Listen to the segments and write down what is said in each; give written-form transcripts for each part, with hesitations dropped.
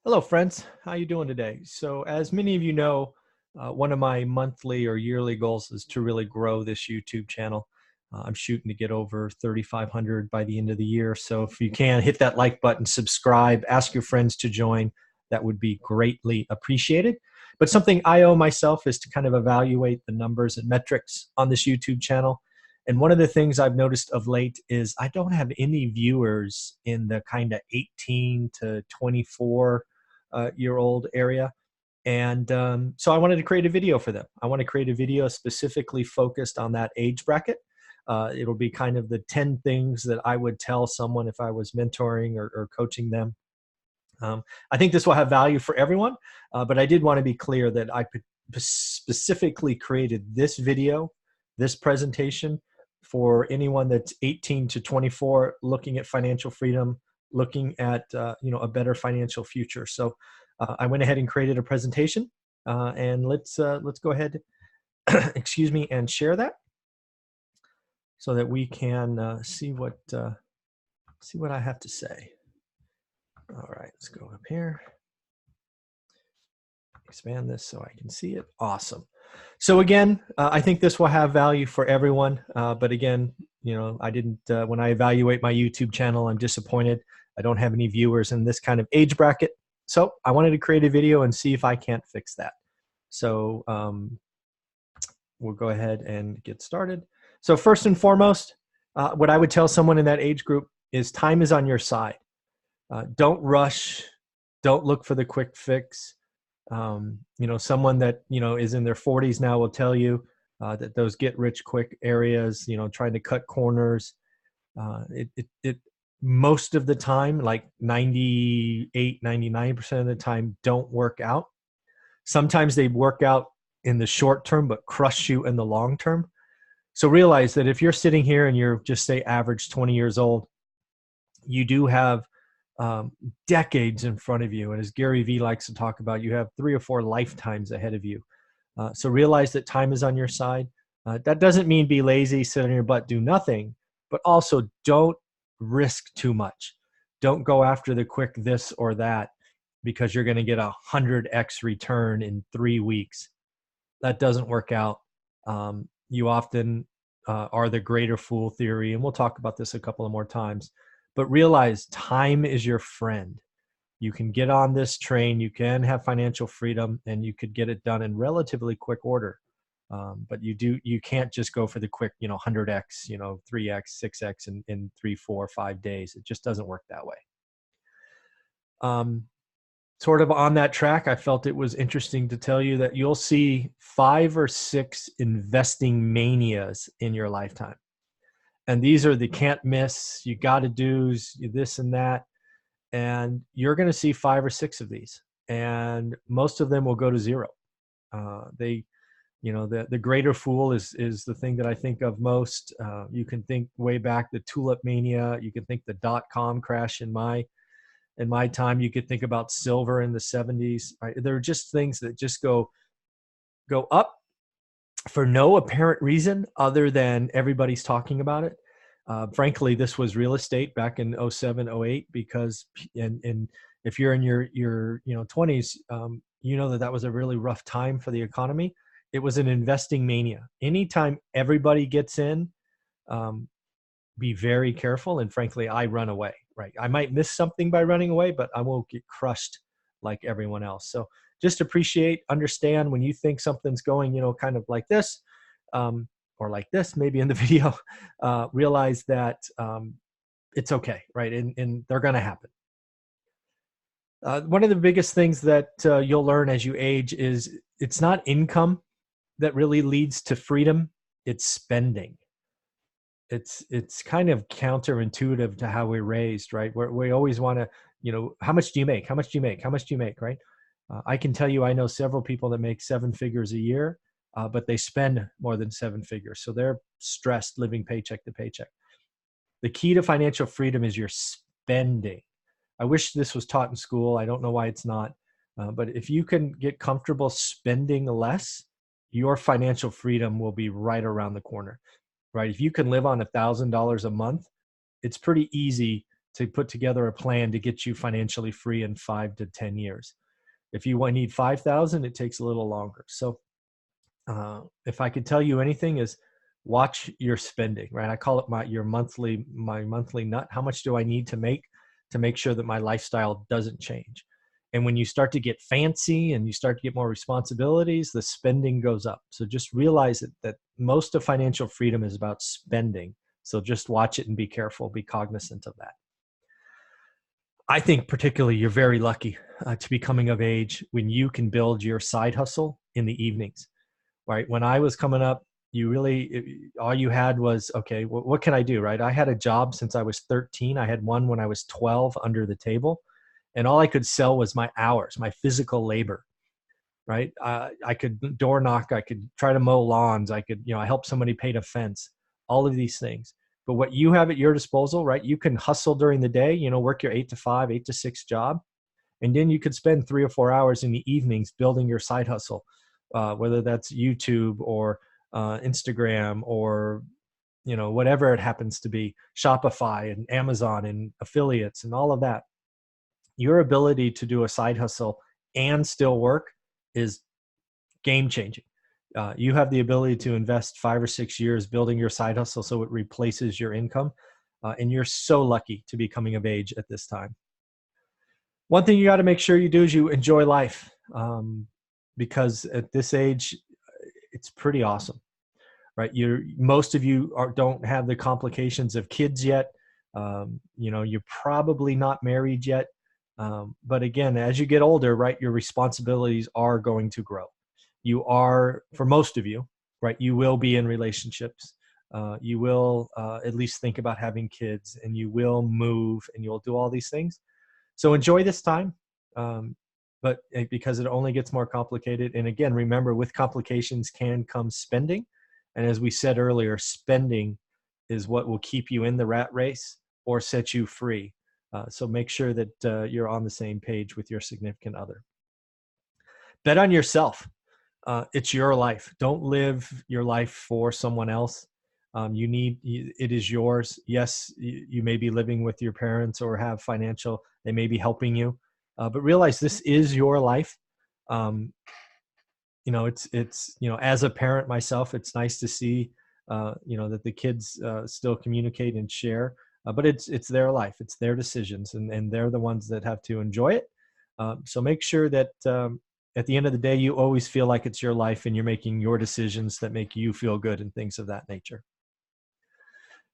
Hello, friends. How you doing today? So, as many of you know, one of my monthly or yearly goals is to really grow this YouTube channel. I'm shooting to get over 3,500 by the end of the year. So, if you can, hit that like button, subscribe, ask your friends to join. That would be greatly appreciated. But something I owe myself is to kind of evaluate the numbers and metrics on this YouTube channel. And one of the things I've noticed of late is I don't have any viewers in the kind of 18 to 24 year old area. And so I wanted to create a video for them. I want to create a video specifically focused on that age bracket. It'll be kind of the 10 things that I would tell someone if I was mentoring or coaching them. I think this will have value for everyone, but I did want to be clear that I specifically created this video, this presentation for anyone that's 18 to 24 looking at financial freedom, looking at a better financial future. So I went ahead and created a presentation, and let's go ahead, excuse me, and share that so that we can see what I have to say. All right, let's go up here. Expand this so I can see it. Awesome. So again, I think this will have value for everyone. But again, I didn't, when I evaluate my YouTube channel, I'm disappointed. I don't have any viewers in this kind of age bracket. So I wanted to create a video and see if I can't fix that. So we'll go ahead and get started. So first and foremost, what I would tell someone in that age group is time is on your side. Don't rush. Don't look for the quick fix. Someone that, is in their 40s now will tell you that those get rich quick areas, trying to cut corners, most of the time, like 98, 99% of the time, don't work out. Sometimes they work out in the short term, but crush you in the long term. So realize that if you're sitting here and you're just say average 20 years old, you do have decades in front of you. And as Gary Vee likes to talk about, you have 3 or 4 lifetimes ahead of you. So realize that time is on your side. That doesn't mean be lazy, sit on your butt, do nothing, but also don't risk too much. Don't go after the quick this or that because you're going to get 100x return in 3 weeks. That doesn't work out. You often are the greater fool theory, and we'll talk about this a couple of more times. But realize time is your friend. You can get on this train, you can have financial freedom, and you could get it done in relatively quick order. But you can't just go for the quick, 100x, 3x, 6x in 3, 4, 5 days. It just doesn't work that way. Sort of on that track, I felt it was interesting to tell you that you'll see 5 or 6 investing manias in your lifetime. And these are the can't miss, you got to do's, this and that. And you're going to see 5 or 6 of these. And most of them will go to zero. The greater fool is the thing that I think of most. You can think way back the tulip mania. You can think the .com crash in my time. You could think about silver in the 70s. Right? There are just things that just go up for no apparent reason other than everybody's talking about it. Frankly, this was real estate back in 07, 08, because and if you're in your 20s, that was a really rough time for the economy. It was an investing mania. Anytime everybody gets in, be very careful. And frankly, I run away, right? I might miss something by running away, but I won't get crushed like everyone else. So just appreciate, understand when you think something's going, kind of like this, or like this, maybe in the video, realize that it's okay, right? And they're going to happen. One of the biggest things that you'll learn as you age is it's not income that really leads to freedom, it's spending. It's kind of counterintuitive to how we're raised, right? We always want to, how much do you make? How much do you make? How much do you make, right? I can tell you, I know several people that make 7 figures a year, but they spend more than 7 figures. So they're stressed living paycheck to paycheck. The key to financial freedom is your spending. I wish this was taught in school. I don't know why it's not. But if you can get comfortable spending less, your financial freedom will be right around the corner, right? If you can live on $1,000 a month, it's pretty easy to put together a plan to get you financially free in 5 to 10 years. If you need 5,000, it takes a little longer. So if I could tell you anything, is watch your spending, right? I call it my monthly nut. How much do I need to make sure that my lifestyle doesn't change? And when you start to get fancy and you start to get more responsibilities, the spending goes up. So just realize that most of financial freedom is about spending. So just watch it and be careful, be cognizant of that. I think particularly you're very lucky to be coming of age when you can build your side hustle in the evenings, right? When I was coming up, all you had was, okay, what can I do, right? I had a job since I was 13. I had one when I was 12 under the table, and all I could sell was my hours, my physical labor, right? I could door knock, I could try to mow lawns, I could, I help somebody paint a fence, all of these things. But what you have at your disposal, right? You can hustle during the day, work your 8 to 5, 8 to 6 job. And then you could spend 3 or 4 hours in the evenings building your side hustle, whether that's YouTube or Instagram or, whatever it happens to be, Shopify and Amazon and affiliates and all of that. Your ability to do a side hustle and still work is game changing. You have the ability to invest 5 or 6 years building your side hustle so it replaces your income. And you're so lucky to be coming of age at this time. One thing you got to make sure you do is you enjoy life, because at this age, it's pretty awesome, right? Most of you don't have the complications of kids yet. You're probably not married yet. But again, as you get older, right, your responsibilities are going to grow. You are, for most of you, right, you will be in relationships. You will at least think about having kids, and you will move, and you'll do all these things. So enjoy this time, but because it only gets more complicated. And again, remember, with complications can come spending. And as we said earlier, spending is what will keep you in the rat race or set you free. So make sure that you're on the same page with your significant other. Bet on yourself. It's your life. Don't live your life for someone else. It is yours. Yes, you may be living with your parents or have they may be helping you, but realize this is your life. As a parent myself, it's nice to see, that the kids still communicate and share, but it's their life, it's their decisions, and they're the ones that have to enjoy it. So make sure that at the end of the day, you always feel like it's your life and you're making your decisions that make you feel good and things of that nature.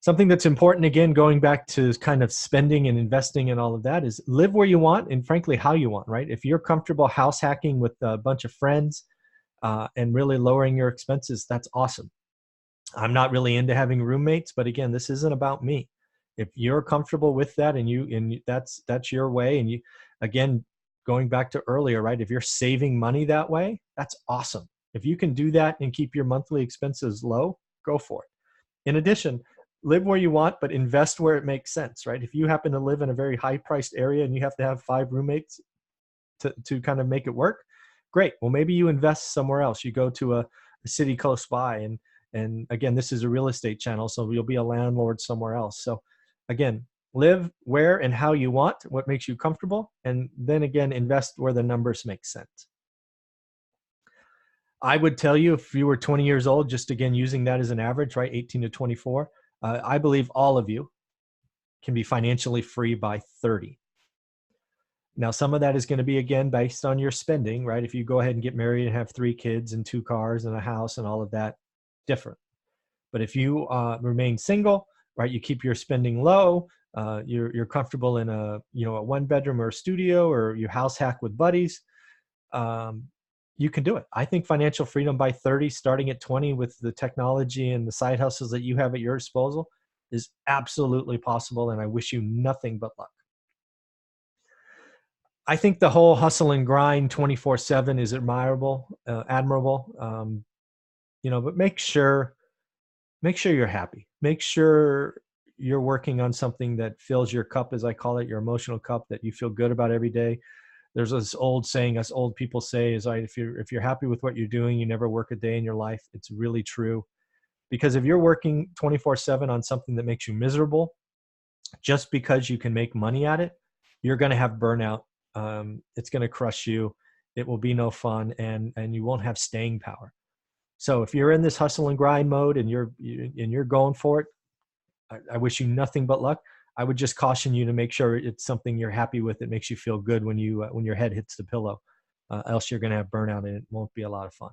Something that's important, again, going back to kind of spending and investing and all of that, is live where you want and frankly how you want, right? If you're comfortable house hacking with a bunch of friends and really lowering your expenses, that's awesome. I'm not really into having roommates, but again, this isn't about me. If you're comfortable with that and that's your way, and you, again, going back to earlier, right? If you're saving money that way, that's awesome. If you can do that and keep your monthly expenses low, go for it. In addition, live where you want, but invest where it makes sense, right? If you happen to live in a very high-priced area and you have to have 5 roommates to kind of make it work, great. Well, maybe you invest somewhere else. You go to a city close by, and again, this is a real estate channel, so you'll be a landlord somewhere else. So again, live where and how you want, what makes you comfortable, and then again, invest where the numbers make sense. I would tell you, if you were 20 years old, just again, using that as an average, right, 18 to 24, I believe all of you can be financially free by 30. Now, some of that is going to be, again, based on your spending, right? If you go ahead and get married and have 3 kids and 2 cars and a house and all of that, different. But if you remain single, right, you keep your spending low, you're comfortable in a 1-bedroom or a studio, or you house hack with buddies, you can do it. I think financial freedom by 30, starting at 20 with the technology and the side hustles that you have at your disposal, is absolutely possible, and I wish you nothing but luck. I think the whole hustle and grind 24/7 is admirable. But make sure you're happy. Make sure you're working on something that fills your cup, as I call it, your emotional cup, that you feel good about every day. There's this old saying us old people say is, if you're happy with what you're doing, you never work a day in your life. It's really true. Because if you're working 24/7 on something that makes you miserable, just because you can make money at it, you're going to have burnout. It's going to crush you. It will be no fun, and you won't have staying power. So if you're in this hustle and grind mode and you're going for it, I wish you nothing but luck. I would just caution you to make sure it's something you're happy with. It makes you feel good when when your head hits the pillow. Else you're going to have burnout, and it won't be a lot of fun.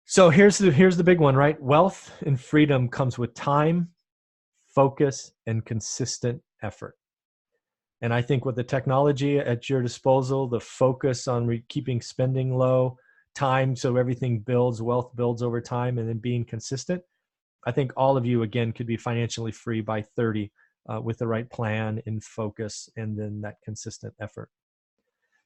So here's the big one, right? Wealth and freedom comes with time, focus, and consistent effort. And I think with the technology at your disposal, the focus on keeping spending low, time so everything builds, wealth builds over time, and then being consistent, I think all of you, again, could be financially free by 30 with the right plan and focus and then that consistent effort.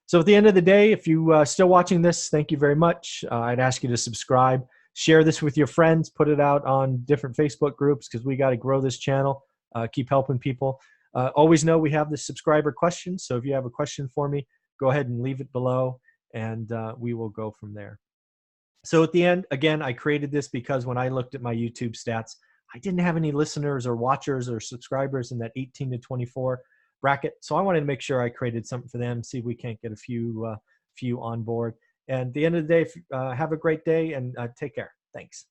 So at the end of the day, if you are still watching this, thank you very much. I'd ask you to subscribe, share this with your friends, put it out on different Facebook groups because we got to grow this channel, keep helping people. Always know we have the subscriber questions. So if you have a question for me, go ahead and leave it below and we will go from there. So at the end, again, I created this because when I looked at my YouTube stats, I didn't have any listeners or watchers or subscribers in that 18 to 24 bracket. So I wanted to make sure I created something for them, see if we can't get a few on board. And at the end of the day, have a great day and take care. Thanks.